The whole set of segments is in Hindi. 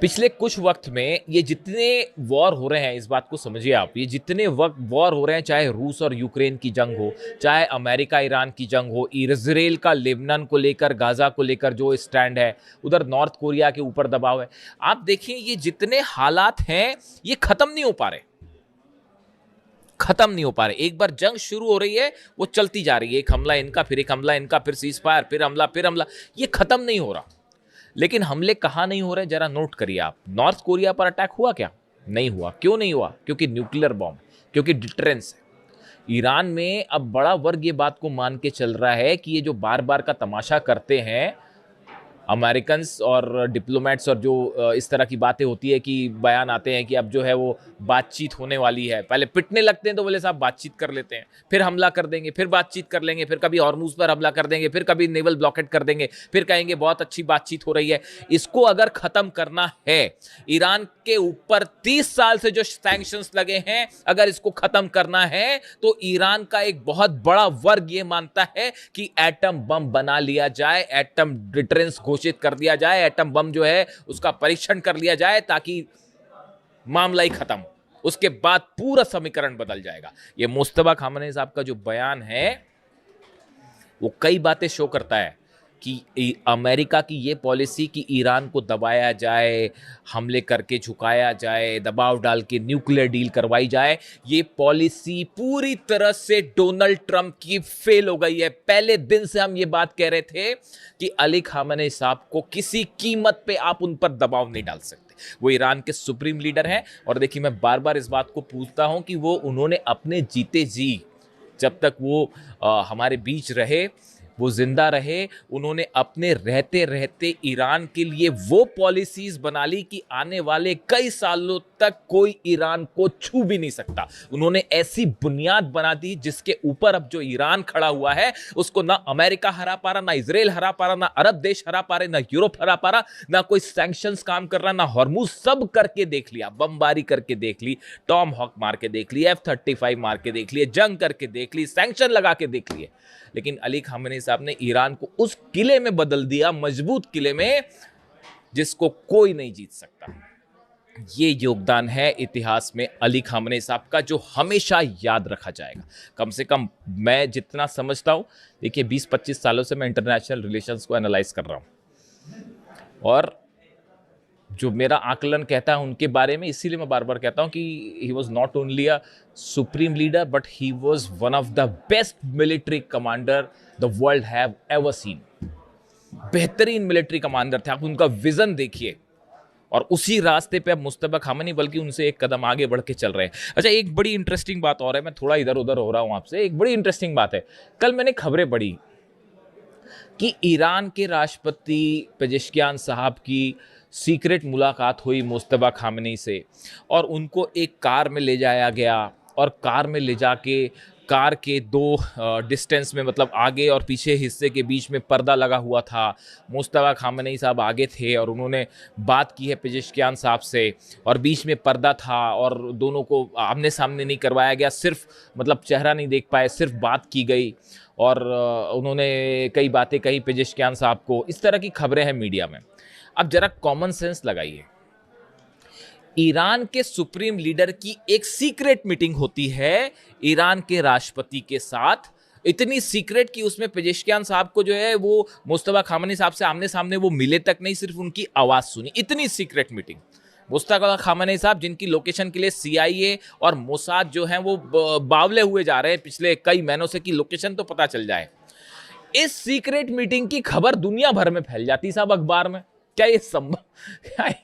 पिछले कुछ वक्त में ये जितने वॉर हो रहे हैं, इस बात को समझिए आप, ये जितने वक्त वॉर हो रहे हैं, चाहे रूस और यूक्रेन की जंग हो, चाहे अमेरिका ईरान की जंग हो, इजराइल का लेबनान को लेकर, गाजा को लेकर जो स्टैंड है, उधर नॉर्थ कोरिया के ऊपर दबाव है, आप देखिए ये जितने हालात हैं ये खत्म नहीं हो पा रहे, खत्म नहीं हो पा रहे। एक बार जंग शुरू हो रही है वो चलती जा रही है, एक हमला इनका, फिर एक हमला इनका, फिर सीज फायर, फिर हमला, फिर हमला, ये खत्म नहीं हो रहा। लेकिन हमले कहाँ नहीं हो रहे, जरा नोट करिए आप। नॉर्थ कोरिया पर अटैक हुआ क्या? नहीं हुआ। क्यों नहीं हुआ? क्योंकि न्यूक्लियर बॉम्ब, क्योंकि डिटरेंस है। ईरान में अब बड़ा वर्ग ये बात को मान के चल रहा है कि ये जो बार बार का तमाशा करते हैं अमेरिकन्स और डिप्लोमेट्स, और जो इस तरह की बातें होती है कि बयान आते हैं कि अब जो है वो बातचीत होने वाली है, पहले पिटने लगते हैं तो बोले साहब बातचीत कर लेते हैं, फिर हमला कर देंगे, फिर बातचीत कर लेंगे, फिर कभी हॉर्मुज पर हमला कर देंगे, फिर कभी नेवल ब्लॉकेट कर देंगे, फिर कहेंगे बहुत अच्छी बातचीत हो रही है। इसको अगर खत्म करना है, ईरान के ऊपर 30 साल से जो सैंक्शंस लगे हैं, अगर इसको खत्म करना है तो ईरान का एक बहुत बड़ा वर्ग ये मानता है कि एटम बम बना लिया जाए, एटम डिटरेंस घोषित कर दिया जाए, एटम बम जो है उसका परीक्षण कर लिया जाए, ताकि मामला ही खत्म। उसके बाद पूरा समीकरण बदल जाएगा। ये मुस्तफा खामनेई साहब का जो बयान है वो कई बातें शो करता है कि अमेरिका की ये पॉलिसी कि ईरान को दबाया जाए, हमले करके झुकाया जाए, दबाव डाल के न्यूक्लियर डील करवाई जाए, ये पॉलिसी पूरी तरह से डोनाल्ड ट्रंप की फेल हो गई है। पहले दिन से हम ये बात कह रहे थे कि अली खामेनेई साहब को किसी कीमत पे आप उन पर दबाव नहीं डाल सकते। वो ईरान के सुप्रीम लीडर हैं, और देखिए मैं बार बार इस बात को पूछता हूं कि वो उन्होंने अपने जीते जी, जब तक वो हमारे बीच रहे, वो जिंदा रहे, उन्होंने अपने रहते रहते ईरान के लिए वो पॉलिसीज बना ली कि आने वाले कई सालों तक कोई ईरान को छू भी नहीं सकता। उन्होंने ऐसी बुनियाद बना दी जिसके ऊपर अब जो ईरान खड़ा हुआ है उसको ना अमेरिका हरा पा रहा, ना इजराइल हरा पा रहा, ना अरब देश हरा पा रहे, ना यूरोप हरा पा रहा, ना कोई सैंक्शंस काम कर रहा, ना हॉर्मुज। सब करके देख लिया, बमबारी करके देख ली, टॉम हॉक मार के देख ली, F-35 मार के देख लिए, जंग करके देख ली, सैंक्शन लगा के देख लिए, लेकिन अली खामेनेई साहब ने ईरान को उस किले में बदल दिया, मजबूत किले में, जिसको कोई नहीं जीत सकता। ये योगदान है इतिहास में अली खामेनेई साहब का, जो हमेशा याद रखा जाएगा। कम से कम मैं जितना समझता हूं, देखिए 20-25 सालों से मैं इंटरनेशनल रिलेशंस को एनालाइज कर रहा हूं, और जो मेरा आकलन कहता है उनके बारे में, इसीलिए मैं बार बार कहता हूं कि he was not only a supreme leader but he was one of the best military commander the world have ever seen. बेहतरीन मिलिट्री कमांडर थे। आप उनका विजन देखिए, और उसी रास्ते पे अब मुस्तफा खामेनेई बल्कि उनसे एक कदम आगे बढ़ के चल रहे हैं। अच्छा, एक बड़ी इंटरेस्टिंग बात और है, मैं थोड़ा इधर उधर हो रहा हूं आपसे, एक बड़ी इंटरेस्टिंग बात है। कल मैंने खबरें पढ़ी कि ईरान के राष्ट्रपति पेजेश्कियान साहब की सीक्रेट मुलाकात हुई मुस्तफा खामेनेई से, और उनको एक कार में ले जाया गया, और कार में ले जाके कार के दो डिस्टेंस में, मतलब आगे और पीछे हिस्से के बीच में पर्दा लगा हुआ था। मुस्तफा खामेनेई साहब आगे थे और उन्होंने बात की है पेजेश्कियान साहब से, और बीच में पर्दा था, और दोनों को आमने सामने नहीं करवाया गया, सिर्फ मतलब चेहरा नहीं देख पाए, सिर्फ बात की गई, और उन्होंने कई बातें कही पेजेश्कियान साहब को। इस तरह की खबरें हैं मीडिया में। अब जरा कॉमन सेंस लगाइए, ईरान के सुप्रीम लीडर की एक सीक्रेट मीटिंग होती है ईरान के राष्ट्रपति के साथ, इतनी सीक्रेट कि उसमें पेजेश्कियान साहब को जो है वो मुस्तफा खामेनेई साहब से आमने सामने वो मिले तक नहीं, सिर्फ उनकी आवाज सुनी। इतनी सीक्रेट मीटिंग। मुस्तफा खामेनेई साहब जिनकी लोकेशन के लिए CIA और मोसाद जो हैं वो बावले हुए जा रहे हैं पिछले कई महीनों से कि लोकेशन तो पता चल जाए। इस सीक्रेट मीटिंग की खबर दुनिया भर में फैल जाती साहब, अखबार में। क्या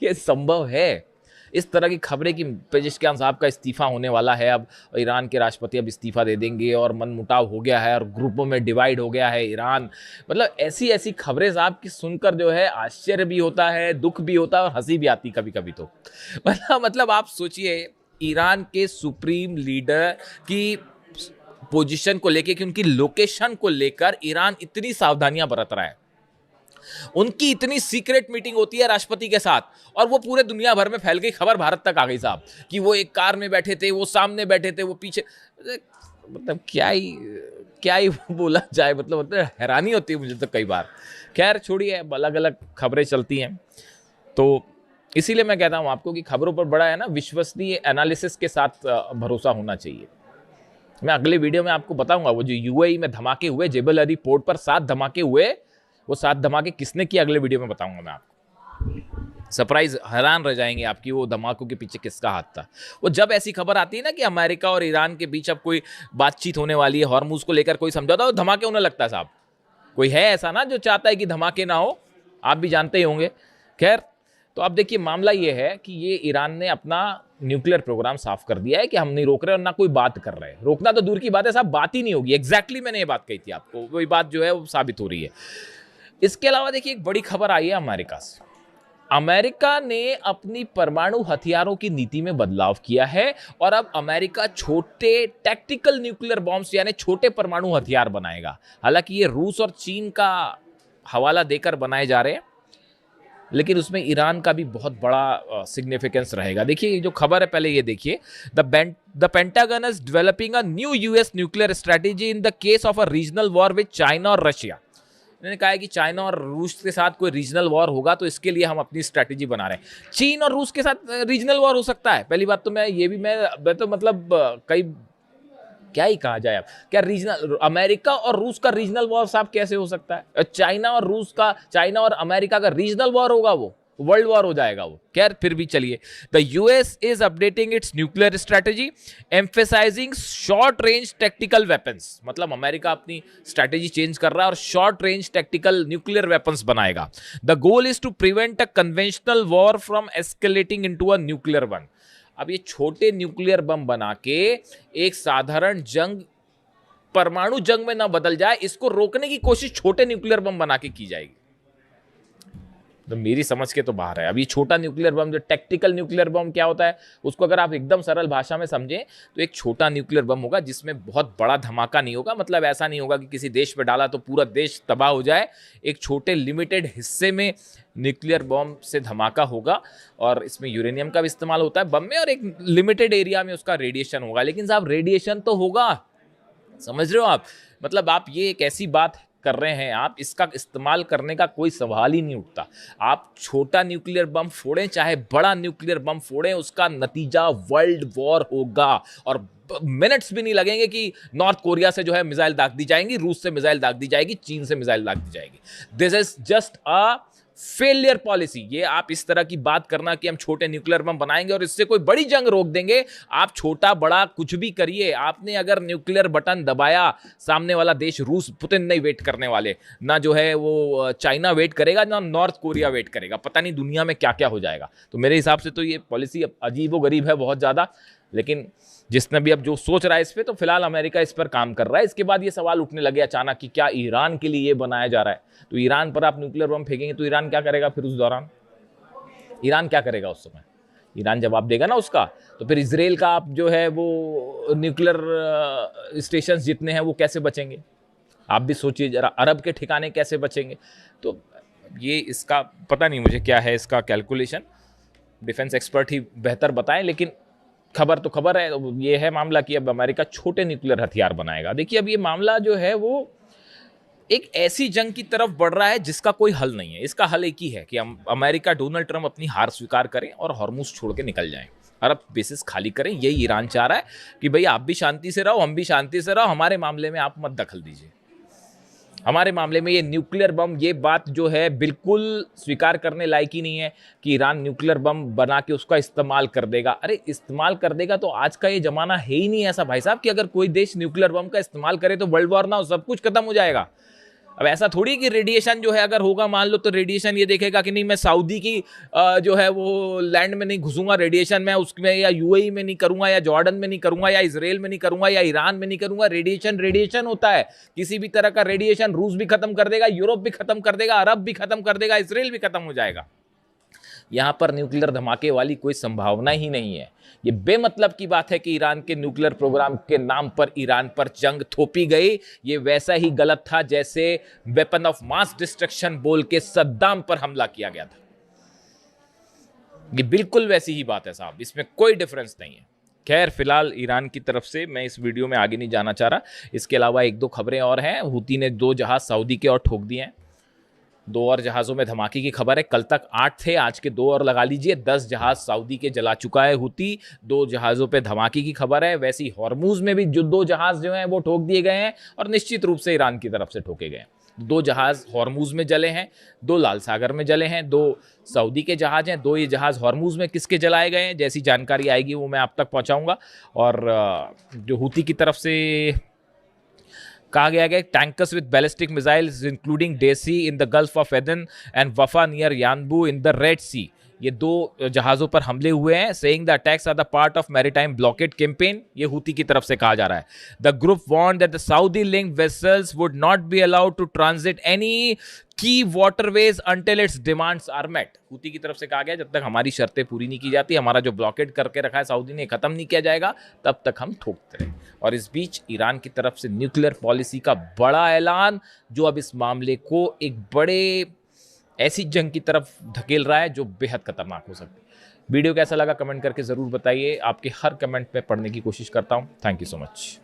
ये संभव है? इस तरह की खबरें कि पेजेश्कियान साहब का इस्तीफा होने वाला है, अब ईरान के राष्ट्रपति अब इस्तीफा दे देंगे, और मनमुटाव हो गया है, और ग्रुपों में डिवाइड हो गया है ईरान। मतलब ऐसी ऐसी खबरें साहब की सुनकर जो है आश्चर्य भी होता है, दुख भी होता है, और हंसी भी आती कभी कभी तो। मतलब आप सोचिए, ईरान के सुप्रीम लीडर की पोजीशन को लेकर, कि उनकी लोकेशन को लेकर ईरान इतनी सावधानियां बरत रहा है, उनकी इतनी सीक्रेट मीटिंग होती है राष्ट्रपति के साथ, और वो पूरे दुनिया भर में फैल गई, खबर भारत तक आ गई साहब कि वो एक कार में बैठे थे, वो सामने बैठे थे, वो पीछे। मतलब क्या ही बोला जाए, मतलब हैरानी होती है मुझे तो कई बार। खैर छोड़िए, अलग अलग खबरें चलती हैं। तो इसीलिए मैं कहता हूं आपको कि खबरों पर बड़ा है ना विश्वसनीय एनालिसिस के साथ भरोसा होना चाहिए। मैं अगले वीडियो में आपको बताऊंगा वो जो यूएई में धमाके हुए, जेबल अली पोर्ट पर 7 धमाके हुए, वो 7 धमाके किसने किए अगले वीडियो में बताऊंगा मैं आपको। सरप्राइज, हैरान रह जाएंगे आपकी वो धमाकों के पीछे किसका हाथ था। वो जब ऐसी खबर आती है ना कि अमेरिका और ईरान के बीच अब कोई बातचीत होने वाली है, हॉर्मुज को लेकर कोई समझौता, तो धमाके होने लगता है साहब। कोई है ऐसा ना जो चाहता है कि धमाके ना हो, आप भी जानते ही होंगे। खैर, तो अब देखिए मामला ये है कि ये ईरान ने अपना न्यूक्लियर प्रोग्राम साफ कर दिया है कि हम नहीं रोक रहे और ना कोई बात कर रहे हैं। रोकना तो दूर की बात है साहब, बात ही नहीं होगी। एग्जैक्टली मैंने ये बात कही थी आपको, वही बात जो है वो साबित हो रही है। इसके अलावा देखिए एक बड़ी खबर आई है अमेरिका से। अमेरिका ने अपनी परमाणु हथियारों की नीति में बदलाव किया है और अब अमेरिका छोटे टैक्टिकल न्यूक्लियर बॉम्ब्स यानी छोटे परमाणु हथियार बनाएगा। हालांकि ये रूस और चीन का हवाला देकर बनाए जा रहे हैं, लेकिन उसमें ईरान का भी बहुत बड़ा सिग्निफिकेंस रहेगा। देखिए जो खबर है पहले ये देखिए, the pentagon is developing a new US nuclear strategy in the case of a regional war with China और रशिया। इन्होंने कहा है कि चाइना और रूस के साथ कोई रीजनल वॉर होगा तो इसके लिए हम अपनी स्ट्रैटेजी बना रहे हैं। चीन और रूस के साथ रीजनल वॉर हो सकता है, पहली बात तो मैं तो मतलब कई क्या ही कहा जाए। अब क्या रीजनल अमेरिका और रूस का रीजनल वॉर साहब कैसे हो सकता है? चाइना और अमेरिका का रीजनल वॉर होगा, वो वर्ल्ड वॉर हो जाएगा वो। खैर फिर भी चलिए, the US is updating its nuclear strategy emphasising short range tactical weapons. मतलब अमेरिका अपनी स्ट्रेटेजी चेंज कर रहा है और short range tactical nuclear weapons बनाएगा। The goal is to prevent a conventional war from escalating into a nuclear one. अब ये छोटे न्यूक्लियर बम बना के एक साधारण जंग परमाणु जंग में ना बदल जाए, इसको रोकने की कोशिश छोटे न्यूक्लियर बम बना के की जाएगी। तो मेरी समझ के तो बाहर है। अब ये छोटा न्यूक्लियर बम, जो टैक्टिकल न्यूक्लियर बम क्या होता है उसको अगर आप एकदम सरल भाषा में समझें तो एक छोटा न्यूक्लियर बम होगा जिसमें बहुत बड़ा धमाका नहीं होगा। मतलब ऐसा नहीं होगा कि किसी देश पे डाला तो पूरा देश तबाह हो जाए। एक छोटे लिमिटेड हिस्से में न्यूक्लियर बम से धमाका होगा और इसमें यूरेनियम का भी इस्तेमाल होता है बम में, और एक लिमिटेड एरिया में उसका रेडिएशन होगा। लेकिन साहब रेडिएशन तो होगा, समझ रहे हो आप? मतलब आप ये एक ऐसी बात कर रहे हैं, आप इसका इस्तेमाल करने का कोई सवाल ही नहीं उठता। आप छोटा न्यूक्लियर बम फोड़ें चाहे बड़ा न्यूक्लियर बम फोड़ें, उसका नतीजा वर्ल्ड वॉर होगा। और मिनट्स भी नहीं लगेंगे कि नॉर्थ कोरिया से जो है मिसाइल दाग दी जाएंगी, रूस से मिसाइल दाग दी जाएगी, चीन से मिसाइल दाग दी जाएगी। This is just a failure policy. ये आप इस तरह की बात करना कि हम छोटे न्यूक्लियर बम बनाएंगे और इससे कोई बड़ी जंग रोक देंगे, आप छोटा बड़ा कुछ भी करिए, आपने अगर न्यूक्लियर बटन दबाया, सामने वाला देश रूस, पुतिन नहीं वेट करने वाले, ना जो है वो चाइना वेट करेगा, ना नॉर्थ कोरिया वेट करेगा। पता नहीं दुनिया में क्या क्या हो जाएगा। तो मेरे हिसाब से तो ये पॉलिसी अजीबोगरीब है बहुत ज़्यादा। लेकिन जिसने भी अब जो सोच रहा है इस पर, तो फिलहाल अमेरिका इस पर काम कर रहा है। इसके बाद ये सवाल उठने लगे अचानक कि क्या ईरान के लिए ये बनाया जा रहा है? तो ईरान पर आप न्यूक्लियर बम फेंकेंगे तो ईरान क्या करेगा फिर उस दौरान? ईरान क्या करेगा उस समय? ईरान जवाब देगा ना उसका। तो फिर इसराइल का आप जो है वो न्यूक्लियर स्टेशन जितने हैं वो कैसे बचेंगे? आप भी सोचिए जरा, अरब के ठिकाने कैसे बचेंगे? तो ये इसका पता नहीं मुझे क्या है इसका कैलकुलेशन, डिफेंस एक्सपर्ट ही बेहतर बताएं। लेकिन खबर तो खबर है, ये है मामला कि अब अमेरिका छोटे न्यूक्लियर हथियार बनाएगा। देखिए अब ये मामला जो है वो एक ऐसी जंग की तरफ बढ़ रहा है जिसका कोई हल नहीं है। इसका हल एक ही है कि अमेरिका, डोनाल्ड ट्रंप अपनी हार स्वीकार करें और हॉर्मुज छोड़ के निकल जाएं, अरब बेसिस खाली करें। यही ईरान चाह रहा है कि भाई आप भी शांति से रहो, हम भी शांति से रहो, हमारे मामले में आप मत दखल दीजिए। हमारे मामले में ये न्यूक्लियर बम, ये बात जो है बिल्कुल स्वीकार करने लायक ही नहीं है कि ईरान न्यूक्लियर बम बना के उसका इस्तेमाल कर देगा। अरे इस्तेमाल कर देगा तो आज का ये जमाना है ही नहीं ऐसा भाई साहब कि अगर कोई देश न्यूक्लियर बम का इस्तेमाल करे तो वर्ल्ड वॉर ना हो, सब कुछ खत्म हो जाएगा। अब ऐसा थोड़ी कि रेडिएशन जो है अगर होगा मान लो, तो रेडिएशन ये देखेगा कि नहीं मैं सऊदी की जो है वो लैंड में नहीं घुसूंगा, रेडिएशन मैं उसमें या यूएई में नहीं करूंगा, या जॉर्डन में नहीं करूंगा, या इजराइल में नहीं करूंगा, या ईरान में नहीं करूंगा। रेडिएशन होता है, किसी भी तरह का रेडिएशन रूस भी खत्म कर देगा, यूरोप भी खत्म कर देगा, अरब भी खत्म कर देगा, इसराइल भी खत्म हो जाएगा। यहां पर न्यूक्लियर धमाके वाली कोई संभावना ही नहीं है। ये बेमतलब की बात है कि ईरान के न्यूक्लियर प्रोग्राम के नाम पर ईरान पर जंग थोपी गई। ये वैसा ही गलत था जैसे वेपन ऑफ मास डिस्ट्रक्शन बोल के सद्दाम पर हमला किया गया था। ये बिल्कुल वैसी ही बात है साहब, इसमें कोई डिफरेंस नहीं है। खैर फिलहाल ईरान की तरफ से मैं इस वीडियो में आगे नहीं जाना चाह रहा। इसके अलावा एक दो खबरें और हैं। हूती ने 2 जहाज सऊदी के और ठोक दिए हैं। दो और जहाज़ों में धमाके की खबर है। कल तक 8 थे, आज के 2 और लगा लीजिए, 10 जहाज़ सऊदी के जला चुका है हुती। 2 जहाज़ों पे धमाके की खबर है। वैसे ही हॉर्मूज़ में भी जो 2 जहाज़ जो हैं वो ठोक दिए गए हैं और निश्चित रूप से ईरान की तरफ से ठोके गए हैं। 2 जहाज़ हॉर्मूज़ में जले हैं, 2 लाल सागर में जले हैं, 2 सऊदी के जहाज़ हैं, 2 ये जहाज़ हॉर्मूज़ में किसके जलाए गए हैं, जैसी जानकारी आएगी वो मैं आप तक पहुँचाऊँगा। और जो हुती की तरफ से कहा गया है tankers with ballistic missiles including Daisy in the Gulf of Aden and Wafa near Yanbu in the Red Sea, ये 2 जहाज़ों पर हमले हुए हैं। Saying the attacks are the part of maritime blockade campaign, ये हुती की तरफ से कहा जा रहा है। The group warn that the Saudi linked vessels would not be allowed to transit any key waterways until its demands are met. हुती की तरफ से कहा गया जब तक हमारी शर्तें पूरी नहीं की जाती, हमारा जो ब्लॉकेड करके रखा है सऊदी ने खत्म नहीं किया जाएगा, तब तक हम ठोकते रहें। और इस बीच ईरान की तरफ से न्यूक्लियर पॉलिसी का बड़ा ऐलान, जो अब इस मामले को एक बड़े ऐसी जंग की तरफ धकेल रहा है जो बेहद खतरनाक हो सकती है। वीडियो कैसा लगा कमेंट करके ज़रूर बताइए, आपके हर कमेंट पे पढ़ने की कोशिश करता हूँ। Thank you so much.